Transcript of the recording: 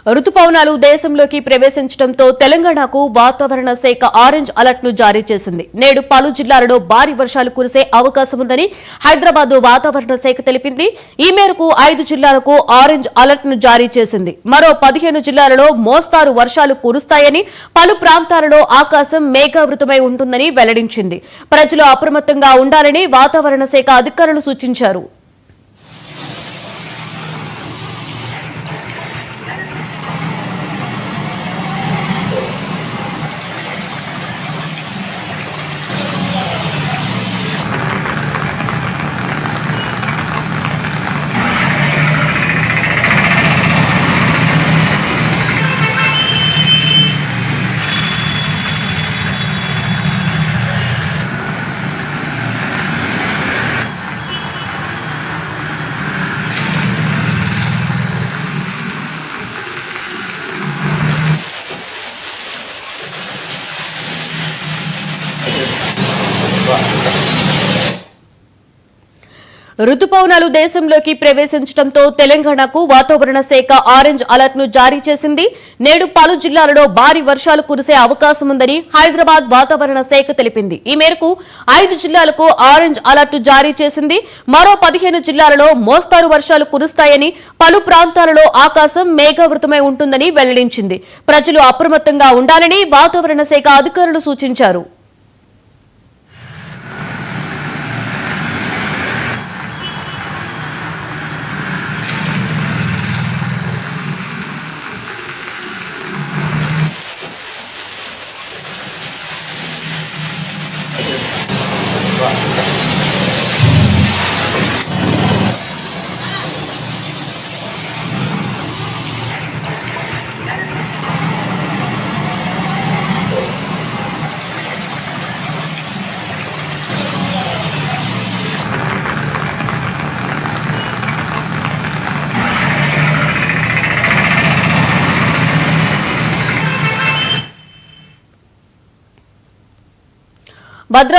రుతుపవనాలు దేశంలోకి ప్రవేశించడంతో తెలంగాణకు వాతావరణ శాఖ ఆరెంజ్ అలర్ట్ ను జారీ చేసింది. నేడు పలు జిల్లాలలో భారీ వర్షాలు కురిసే అవకాశం ఉందని హైదరాబాద్ వాతావరణ శాఖ తెలిపింది. ఈ మేరకు 5 జిల్లాలకు ఆరెంజ్ అలర్ట్ ను జారీ చేసింది. మరో 15 జిల్లాలలో మోస్తారు వర్షాలు కురుస్తాయని, పలు ప్రాంతాలలో ఆకాశం మేఘావృతమై ఉంటుందని వెల్లడించింది. ప్రజలు అప్రమత్తంగా ఉండాలని వాతావరణ శాఖ అధికారులు సూచించారు. రుతుపవనాలు దేశంలోకి ప్రవేశించడంతో తెలంగాణకు వాతావరణ శాఖ ఆరెంజ్ అలర్ట్ ను జారీ చేసింది. నేడు పలు జిల్లాలలో భారీ వర్షాలు కురిసే అవకాశం ఉందని హైదరాబాద్ వాతావరణ శాఖ తెలిపింది. ఈ మేరకు 5 జిల్లాలకు ఆరెంజ్ అలర్ట్ జారీ చేసింది. మరో 15 జిల్లాలలో మోస్తారు వర్షాలు కురుస్తాయని, పలు ప్రాంతాలలో ఆకాశం మేఘావృతమై ఉంటుందని వెల్లడించింది. ప్రజలు అప్రమత్తంగా ఉండాలని వాతావరణ శాఖ అధికారులు సూచించారు. భద్రాద్రి